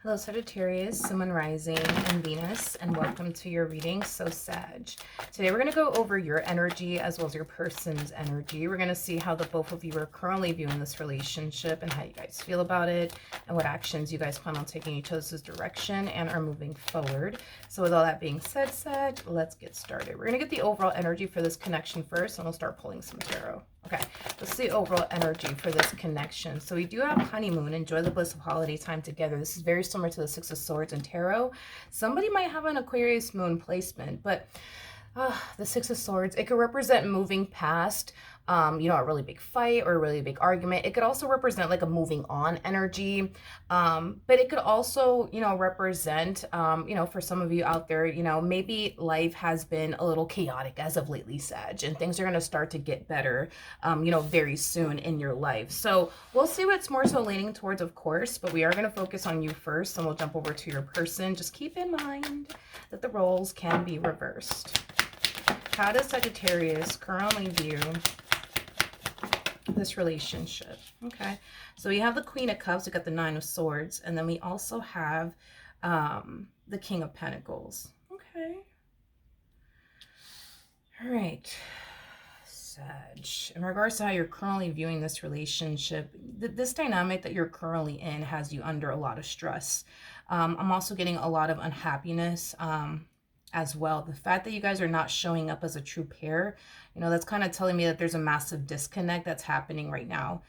Hello Sagittarius, Sun, Moon, Rising, and Venus, and welcome to your reading, So Sag. Today we're going to go over your energy as well as your person's energy. We're going to see how the both of you are currently viewing this relationship and how you guys feel about it and what actions you guys plan on taking each other's direction and are moving forward. So with all that being said, Sag, let's get started. We're going to get the overall energy for this connection first, and we'll start pulling some tarot. Okay, let's see overall energy for this connection. So we do have honeymoon, enjoy the bliss of holiday time together. This is very similar to the Six of Swords and Tarot. Somebody might have an Aquarius moon placement, but the Six of Swords, it could represent moving past, a really big fight or a really big argument. It could also represent like a moving on energy. But it could also, represent, for some of you out there, maybe life has been a little chaotic as of lately, Sag, and things are going to start to get better, very soon in your life. So we'll see what it's more so leaning towards, of course, but we are going to focus on you first, and we'll jump over to your person. Just keep in mind that the roles can be reversed. How does Sagittarius currently view this relationship? Okay, so we have the Queen of Cups, we got the Nine of Swords, and then we also have the King of Pentacles. Okay. All right. Sag, in regards to how you're currently viewing this relationship, this dynamic that you're currently in has you under a lot of stress. I'm also getting a lot of unhappiness as well. The fact that you guys are not showing up as a true pair, that's kind of telling me that there's a massive disconnect that's happening right now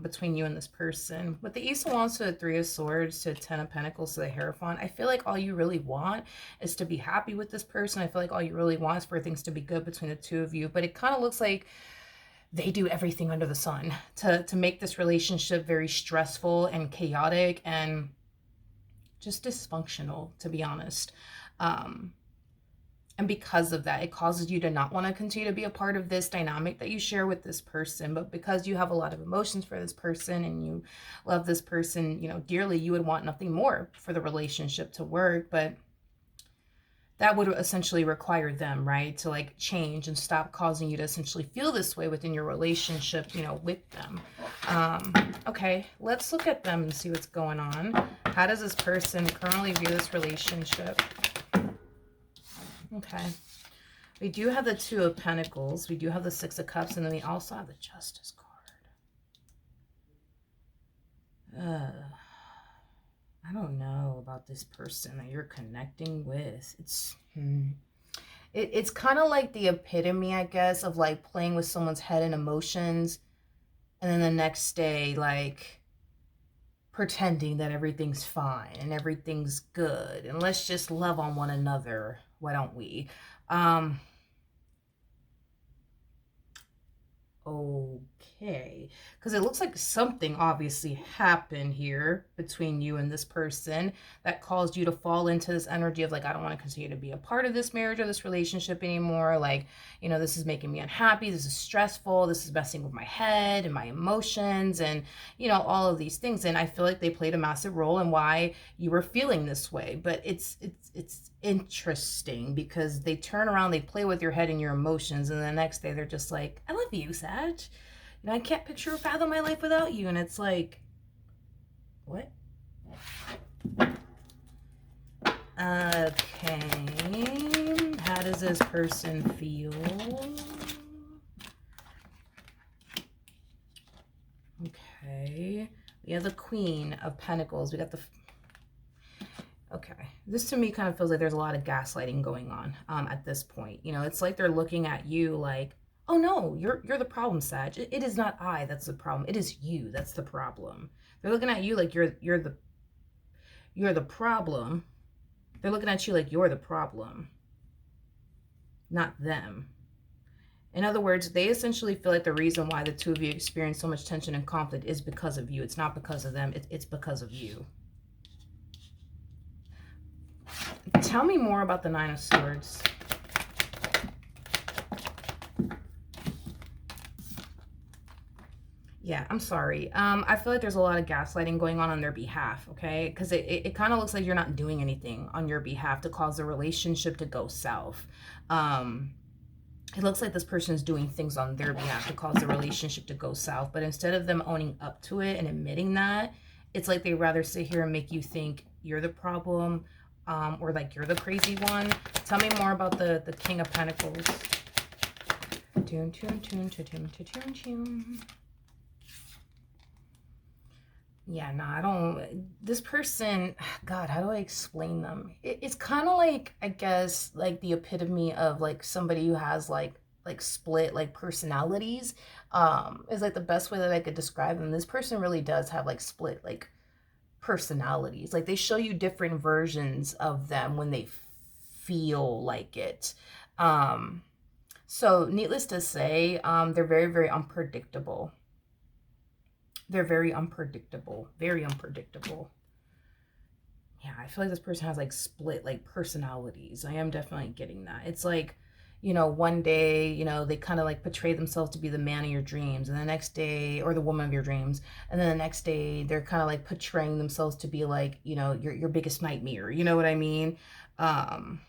between you and this person. With the Ace of Wands to the Three of Swords to Ten of Pentacles to the Hierophant, I feel like all you really want is to be happy with this person. I feel like all you really want is for things to be good between the two of you, but it kind of looks like they do everything under the sun to make this relationship very stressful and chaotic and just dysfunctional, to be honest. And because of that, it causes you to not want to continue to be a part of this dynamic that you share with this person. But because you have a lot of emotions for this person and you love this person, dearly, you would want nothing more for the relationship to work. But that would essentially require them, right, to like change and stop causing you to essentially feel this way within your relationship, with them. Okay, let's look at them and see what's going on. How does this person currently view this relationship? Okay, we do have the Two of Pentacles, we do have the Six of Cups, and then we also have the Justice card. I don't know about this person that you're connecting with. It's kind of like the epitome, I guess, of like playing with someone's head and emotions, and then the next day, like, pretending that everything's fine and everything's good, and let's just love on one another. Why don't we? Okay, because it looks like something obviously happened here between you and this person that caused you to fall into this energy of like, I don't want to continue to be a part of this marriage or this relationship anymore. Like, this is making me unhappy. This is stressful. This is messing with my head and my emotions and, all of these things. And I feel like they played a massive role in why you were feeling this way. But it's interesting because they turn around, they play with your head and your emotions, and the next day they're just like, I love you, Sag. I can't picture or fathom my life without you. And it's like, what? Okay, how does this person feel? Okay, we have the Queen of Pentacles. We got the... Okay, this to me kind of feels like there's a lot of gaslighting going on at this point. It's like they're looking at you like, oh no, you're the problem, Sag. It is not I that's the problem. It is you that's the problem. They're looking at you like you're the problem. They're looking at you like you're the problem, not them. In other words, they essentially feel like the reason why the two of you experience so much tension and conflict is because of you. It's not because of them. It's because of you. Tell me more about the Nine of Swords. Yeah, I'm sorry. I feel like there's a lot of gaslighting going on their behalf, okay? Because it kind of looks like you're not doing anything on your behalf to cause the relationship to go south. It looks like this person is doing things on their behalf to cause the relationship to go south. But instead of them owning up to it and admitting that, it's like they'd rather sit here and make you think you're the problem, or like you're the crazy one. Tell me more about the King of Pentacles. Tune, tune, tune, tune, tune, tune, tune. Yeah, no, I don't. This person, God, how do I explain them? It's kind of like, I guess, like the epitome of like somebody who has like split like personalities. Is like the best way that I could describe them. This person really does have like split like personalities. Like they show you different versions of them when they feel like it. So needless to say, they're very, very unpredictable. They're very unpredictable. Very unpredictable. Yeah, I feel like this person has like split like personalities. I am definitely getting that. It's like, you know, one day, you know, they kind of like portray themselves to be the man of your dreams, and the next day, or the woman of your dreams, and then the next day they're kind of like portraying themselves to be like, you know, your biggest nightmare. You know what I mean? But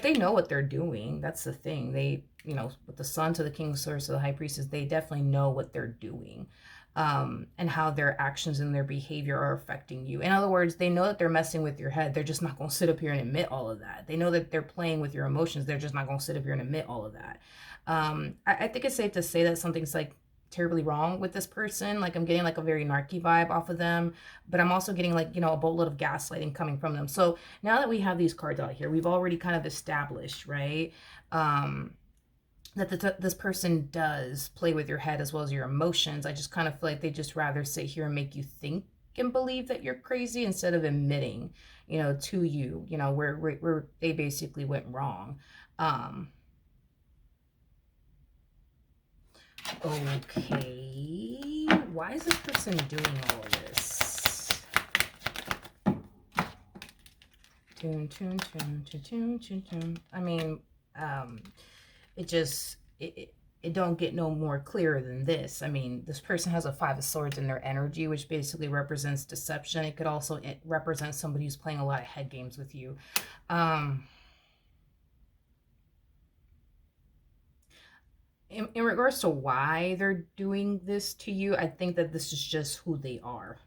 they know what they're doing. That's the thing. They, you know, with the Sun to the King of Swords to the High Priestess, they definitely know what they're doing, and how their actions and their behavior are affecting you. In other words, they know that they're messing with your head. They're just not going to sit up here and admit all of that. They know that they're playing with your emotions. They're just not going to sit up here and admit all of that. I think it's safe to say that something's like terribly wrong with this person. Like I'm getting like a very narky vibe off of them, but I'm also getting like, you know, a boatload of gaslighting coming from them. So now that we have these cards out here, we've already kind of established, right, that this person does play with your head as well as your emotions. I just kind of feel like they just rather sit here and make you think and believe that you're crazy instead of admitting, you know, to you, you know, where they basically went wrong. Okay, why is this person doing all of this? Tune, tune, tune, tune, tune, tune, tune. I mean, it just, it don't get no more clearer than this. I mean, this person has a Five of Swords in their energy, which basically represents deception. It could also represent somebody who's playing a lot of head games with you. In regards to why they're doing this to you, I think that this is just who they are.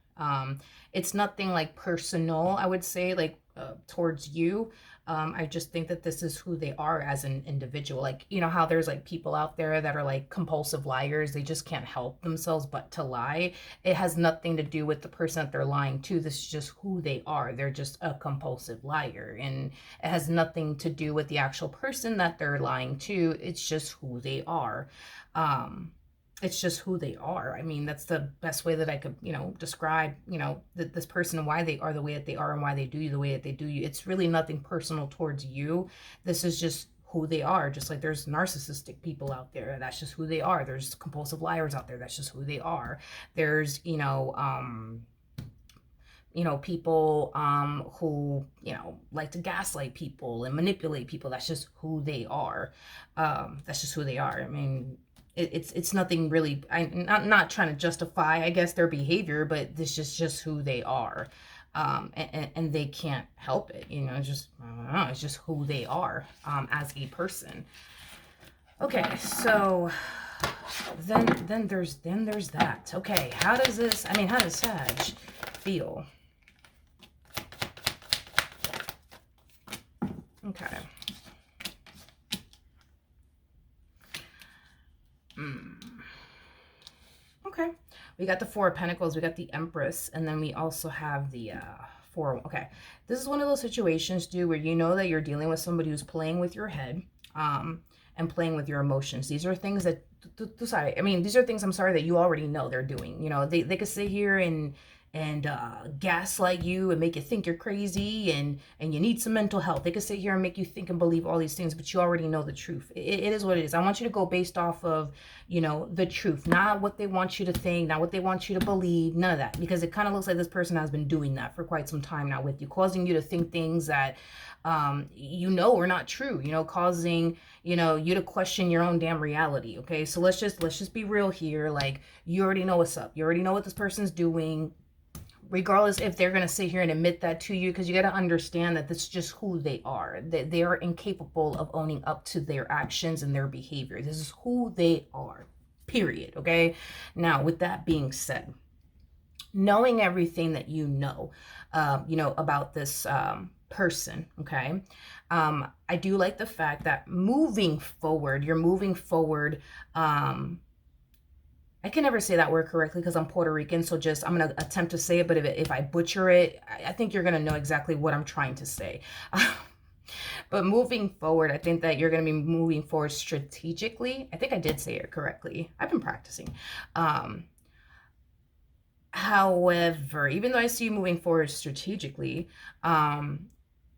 It's nothing like personal, I would say, like towards you. I just think that this is who they are as an individual. Like, you know how there's like people out there that are like compulsive liars. They just can't help themselves but to lie. It has nothing to do with the person that they're lying to. This is just who they are. They're just a compulsive liar. And it has nothing to do with the actual person that they're lying to. It's just who they are. It's just who they are. I mean, that's the best way that I could, you know, describe, you know, this person and why they are the way that they are and why they do you the way that they do you. It's really nothing personal towards you. This is just who they are. Just like there's narcissistic people out there. That's just who they are. There's compulsive liars out there. That's just who they are. There's, you know, people who, you know, like to gaslight people and manipulate people. That's just who they are. That's just who they are. I mean, it's nothing really. I'm not trying to justify, I guess, their behavior, but this is just who they are, and they can't help it. You know, just I don't know, it's just who they are as a person. Okay, so then there's that. Okay, how does this? I mean, how does Sag feel? Okay. Okay, we got the Four of Pentacles, we got the Empress, and then we also have the Four. Okay, this is one of those situations, dude, where you know that you're dealing with somebody who's playing with your head, and playing with your emotions. These are things that, sorry, I mean, these are things, I'm sorry, that you already know they're doing. You know, they could sit here and gaslight you and make you think you're crazy and you need some mental health. They could sit here and make you think and believe all these things, but you already know the truth. It is what it is. I want you to go based off of, you know, the truth, not what they want you to think, not what they want you to believe, none of that, because it kind of looks like this person has been doing that for quite some time now with you, causing you to think things that you know are not true, you know, causing, you know, you to question your own damn reality. Okay, so let's just be real here. Like, you already know what's up. You already know what this person's doing, regardless if they're going to sit here and admit that to you, because you got to understand that this is just who they are. They are incapable of owning up to their actions and their behavior. This is who they are, period. Okay, now with that being said, knowing everything that about this person, okay? I do like the fact that moving forward, you're moving forward. I can never say that word correctly because I'm Puerto Rican, so just I'm going to attempt to say it, but if I butcher it, I think you're going to know exactly what I'm trying to say. But moving forward, I think that you're going to be moving forward strategically. I think I did say it correctly. I've been practicing. However, even though I see you moving forward strategically, and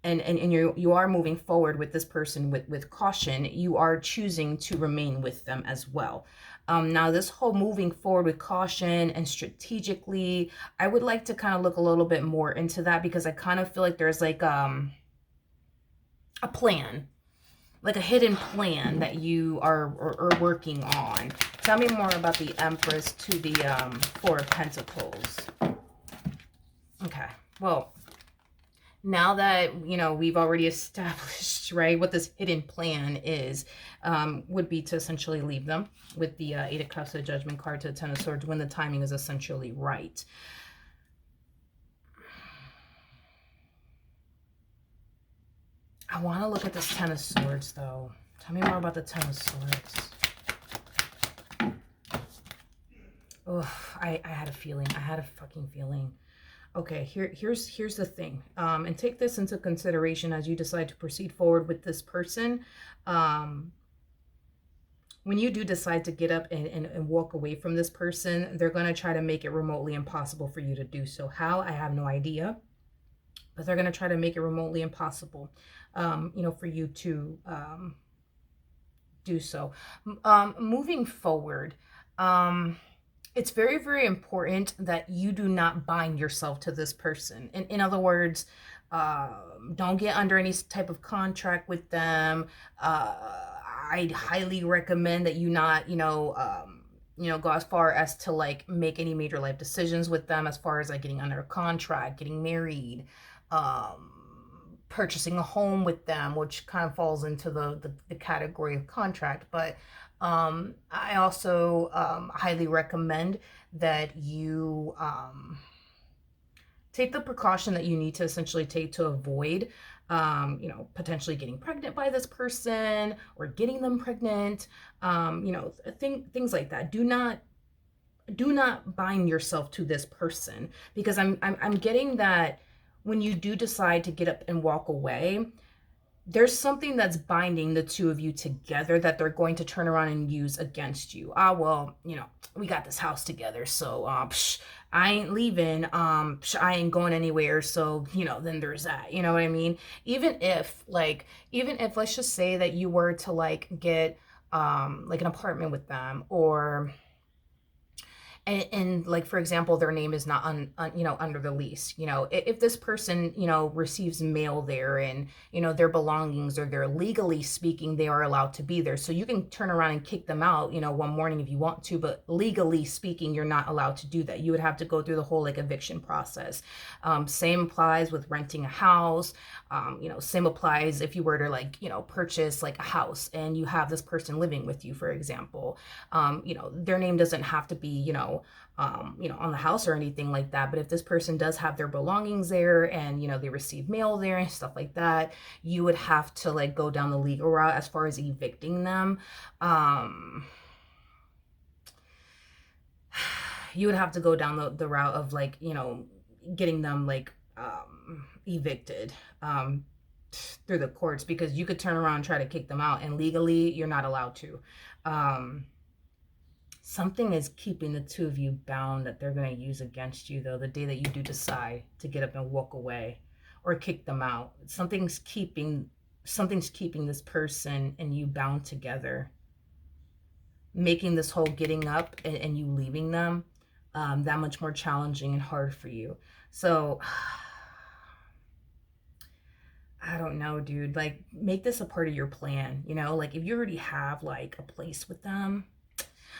you are moving forward with this person with caution, you are choosing to remain with them as well. Now, this whole moving forward with caution and strategically, I would like to kind of look a little bit more into that, because I kind of feel like there's like a plan, like a hidden plan that you are working on. Tell me more about the Empress to the Four of Pentacles. Okay, well, now that, we've already established, right, what this hidden plan is, would be to essentially leave them with the Eight of Cups, the Judgment card, to the Ten of Swords, when the timing is essentially right. I want to look at this Ten of Swords, though. Tell me more about the Ten of Swords. Oh, I had a feeling. I had a fucking feeling. Okay, here's the thing. And take this into consideration as you decide to proceed forward with this person. When you do decide to get up and walk away from this person, they're going to try to make it remotely impossible for you to do so. How? I have no idea. But they're going to try to make it remotely impossible, for you to do so. Moving forward, it's very, very important that you do not bind yourself to this person. In other words, don't get under any type of contract with them. I'd highly recommend that you not, go as far as to like make any major life decisions with them, as far as like getting under a contract, getting married, purchasing a home with them, which kind of falls into the category of contract. But I also highly recommend that you take the precaution that you need to essentially take to avoid potentially getting pregnant by this person or getting them pregnant, things like that. Do not bind yourself to this person, because I'm getting that when you do decide to get up and walk away, there's something that's binding the two of you together that they're going to turn around and use against you. Well, we got this house together, so I ain't leaving. I ain't going anywhere. So, then there's that. You know what I mean? Even if let's just say that you were to like get like an apartment with them, or and like, for example, their name is not under the lease. If this person receives mail there, and their belongings, or they're legally speaking, they are allowed to be there. So you can turn around and kick them out one morning if you want to, but legally speaking, you're not allowed to do that. You would have to go through the whole like eviction process. Same applies with renting a house. Same applies if you were to like purchase like a house and you have this person living with you, for example. Their name doesn't have to be on the house or anything like that. But if this person does have their belongings there, and they receive mail there and stuff like that, you would have to like go down the legal route as far as evicting them. You would have to go down the route of like getting them like evicted through the courts, because you could turn around and try to kick them out, and legally you're not allowed to. Something is keeping the two of you bound that they're going to use against you, though, the day that you do decide to get up and walk away or kick them out. Something's keeping this person and you bound together, making this whole getting up and you leaving them that much more challenging and hard for you. So I don't know, dude. Like, make this a part of your plan, like if you already have like a place with them,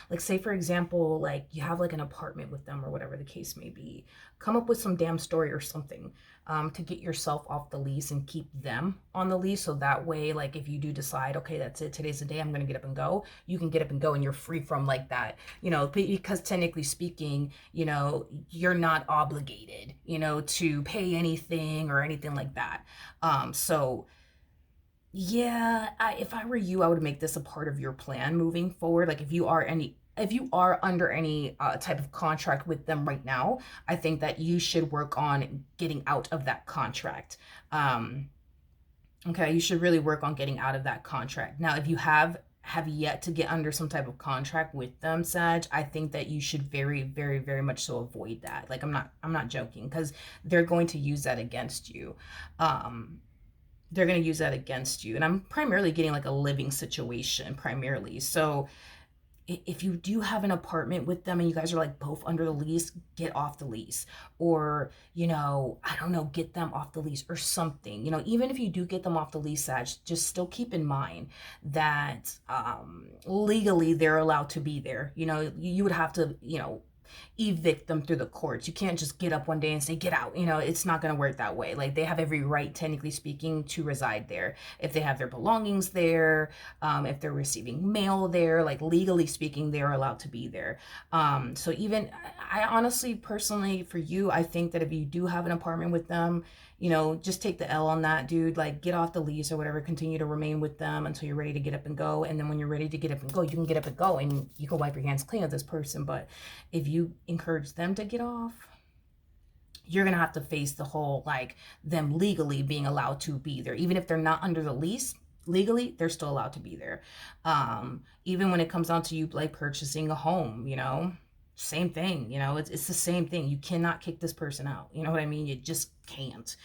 Like, say for example, like you have like an apartment with them or whatever the case may be. Come up with some damn story or something to get yourself off the lease and keep them on the lease. So that way, like if you do decide, okay, that's it, today's the day, I'm going to get up and go, you can get up and go and you're free from like that, you know, because technically speaking, you know, you're not obligated, you know, to pay anything or anything like that. So yeah, if I were you, I would make this a part of your plan moving forward. Like if you are under any type of contract with them right now, I think that you should work on getting out of that contract. Okay, you should really work on getting out of that contract. Now, if you have yet to get under some type of contract with them, Sag, I think that you should very, very, very much so avoid that. Like I'm not joking, because they're going to use that against you. They're going to use that against you. And I'm primarily getting like a living situation primarily. So if you do have an apartment with them and you guys are like both under the lease, get off the lease. Or, you know, I don't know, get them off the lease or something. You know, even if you do get them off the lease, Sag, just still keep in mind that legally they're allowed to be there. You know, you would have to, you know, evict them through the courts. You can't just get up one day and say, get out. You know, it's not going to work that way. Like, they have every right, technically speaking, to reside there. If they have their belongings there, if they're receiving mail there, like legally speaking, they're allowed to be there. So even, I honestly, personally, for you, I think that if you do have an apartment with them, you know, just take the L on that, dude. Like, get off the lease or whatever. Continue to remain with them until you're ready to get up and go. And then when you're ready to get up and go, you can get up and go and you can wipe your hands clean of this person. But if you encourage them to get off, you're going to have to face the whole, like, them legally being allowed to be there. Even if they're not under the lease, legally, they're still allowed to be there. Even when it comes down to you, like, purchasing a home, you know, same thing, you know, it's the same thing. You cannot kick this person out. You know what I mean? You just can't.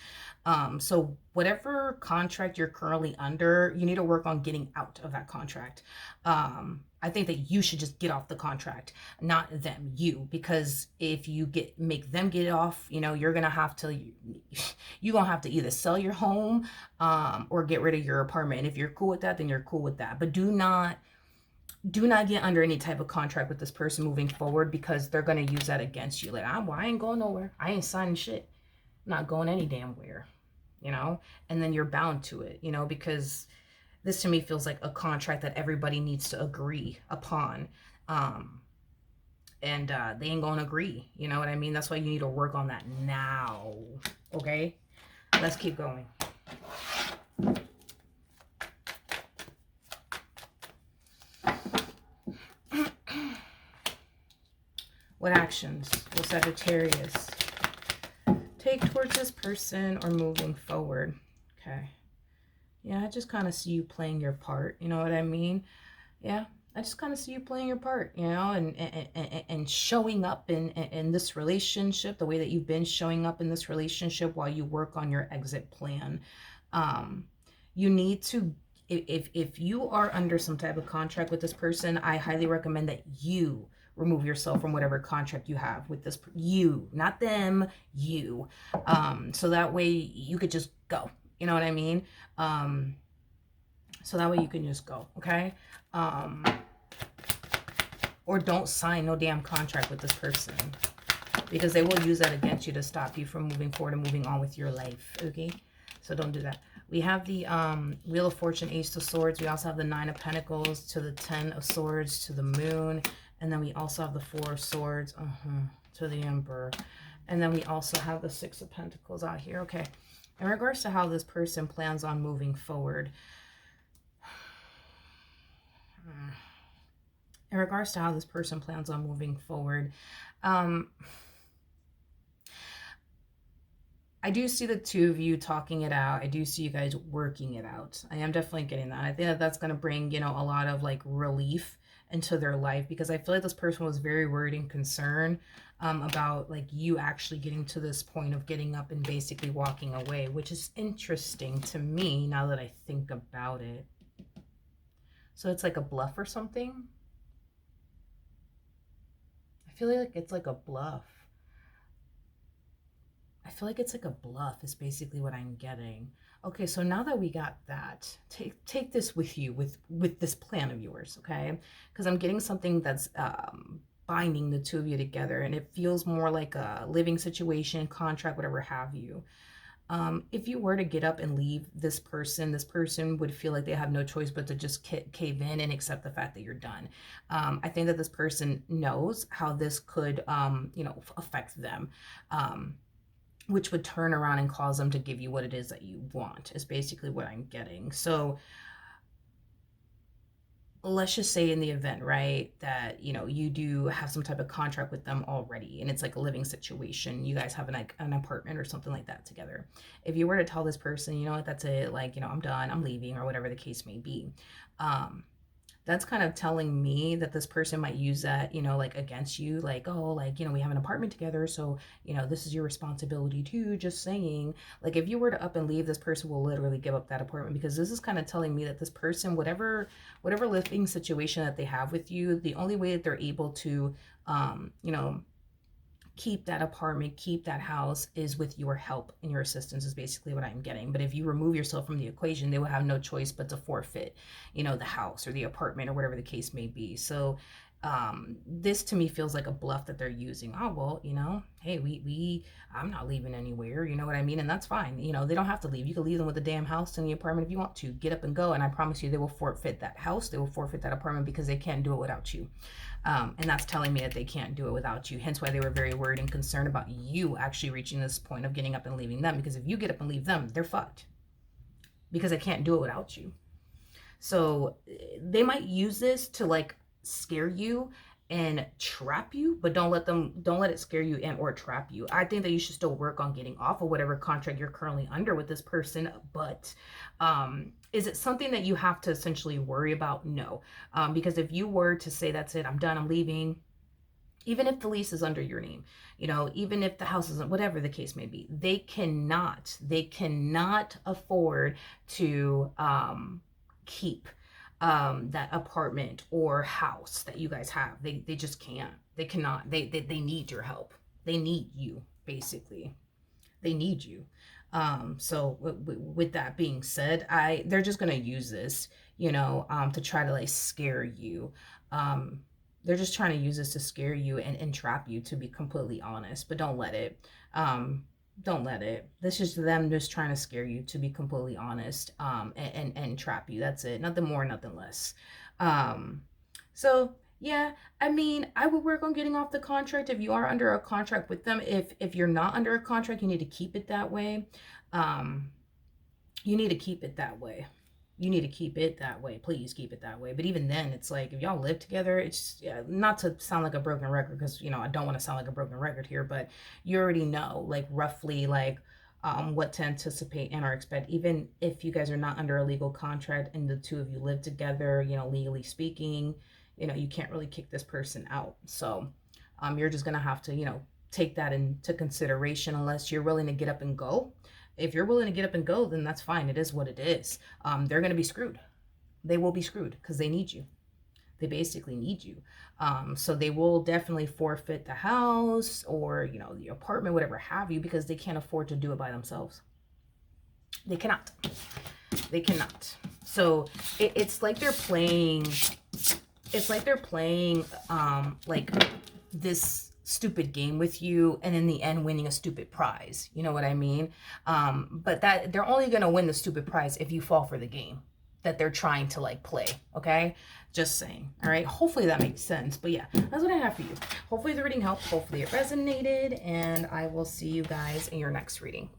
So whatever contract you're currently under, you need to work on getting out of that contract. I think that you should just get off the contract, not them, you, because if you make them get off, you know, you're going to have to either sell your home, or get rid of your apartment. And if you're cool with that, then you're cool with that. But do not get under any type of contract with this person moving forward, because they're going to use that against you. Like, I ain't going nowhere. I ain't signing shit. I'm not going any damn where, you know? And then you're bound to it, you know, because this to me feels like a contract that everybody needs to agree upon. And they ain't going to agree. You know what I mean? That's why you need to work on that now. Okay? Let's keep going. What actions will Sagittarius take towards this person or moving forward? Okay. Yeah, I just kind of see you playing your part. You know what I mean? Yeah, I just kind of see you playing your part, you know, and showing up in this relationship the way that you've been showing up in this relationship while you work on your exit plan. You need to, if you are under some type of contract with this person, I highly recommend that you remove yourself from whatever contract you have with this, you, not them, you. So that way you could just go, you know what I mean? So that way you can just go, okay? Or don't sign no damn contract with this person, because they will use that against you to stop you from moving forward and moving on with your life, okay? So don't do that. We have the Wheel of Fortune, Ace of Swords. We also have the Nine of Pentacles to the Ten of Swords to the Moon. And then we also have the Four of Swords to the Emperor. And then we also have the Six of Pentacles out here. Okay. In regards to how this person plans on moving forward. In regards to how this person plans on moving forward. I do see the two of you talking it out. I do see you guys working it out. I am definitely getting that. I think that that's going to bring, you know, a lot of like relief into their life, because I feel like this person was very worried and concerned about like you actually getting to this point of getting up and basically walking away, which is interesting to me now that I think about it. So it's like a bluff or something. I feel like it's like a bluff. I feel like it's like a bluff is basically what I'm getting. Okay, so now that we got that, take this with you, with this plan of yours, okay? Because I'm getting something that's binding the two of you together, and it feels more like a living situation, contract, whatever have you. If you were to get up and leave this person would feel like they have no choice but to just cave in and accept the fact that you're done. I think that this person knows how this could, affect them, which would turn around and cause them to give you what it is that you want, is basically what I'm getting. So let's just say in the event, right, that, you do have some type of contract with them already, and it's like a living situation. You guys have an apartment or something like that together. If you were to tell this person, you know what, that's it, like, I'm done, I'm leaving, or whatever the case may be, that's kind of telling me that this person might use that, like against you, like, oh, like, we have an apartment together, so, this is your responsibility too, just saying. Like, if you were to up and leave, this person will literally give up that apartment, because this is kind of telling me that this person, whatever living situation that they have with you, the only way that they're able to, keep that apartment, keep that house, is with your help and your assistance, is basically what I'm getting. But if you remove yourself from the equation, they will have no choice but to forfeit, the house or the apartment or whatever the case may be. So this to me feels like a bluff that they're using. Oh, well, hey, I'm not leaving anywhere, you know what I mean? And that's fine. They don't have to leave. You can leave them with the damn house and the apartment if you want to. Get up and go. And I promise you, they will forfeit that house. They will forfeit that apartment, because they can't do it without you. And that's telling me that they can't do it without you. Hence why they were very worried and concerned about you actually reaching this point of getting up and leaving them. Because if you get up and leave them, they're fucked, because they can't do it without you. So they might use this to like scare you and trap you, but don't let it scare you and or trap you. I think that you should still work on getting off of whatever contract you're currently under with this person. But is it something that you have to essentially worry about? No. Because if you were to say, that's it, I'm done, I'm leaving, even if the lease is under your name, even if the house isn't, whatever the case may be, they cannot afford to keep that apartment or house that you guys have. They just can't. They cannot. They need your help. They need you, basically. They need you. So with that being said, they're just gonna use this, to try to like scare you. They're just trying to use this to scare you and trap you, to be completely honest. But don't let it. Don't let it. This is them just trying to scare you, to be completely honest, and trap you. That's it. Nothing more, nothing less. So yeah, I mean, I would work on getting off the contract if you are under a contract with them. If you're not under a contract, you need to keep it that way. You need to keep it that way. You need to keep it that way. Please keep it that way. But even then, it's like, if y'all live together, it's not to sound like a broken record, because I don't want to sound like a broken record here, but you already know, like, roughly, like, what to anticipate and or expect. Even if you guys are not under a legal contract and the two of you live together, legally speaking, you can't really kick this person out. So you're just gonna have to take that into consideration, unless you're willing to get up and go. If you're willing to get up and go, then that's fine. It is what it is. They're going to be screwed. They will be screwed, because they need you. They basically need you. So they will definitely forfeit the house or, the apartment, whatever have you, because they can't afford to do it by themselves. They cannot. They cannot. So it's like they're playing, like this stupid game with you, and in the end winning a stupid prize. You know what I mean? But that they're only gonna win the stupid prize if you fall for the game that they're trying to like play. Okay, just saying. All right, hopefully that makes sense. But yeah, that's what I have for you. Hopefully the reading helped, hopefully it resonated, and I will see you guys in your next reading.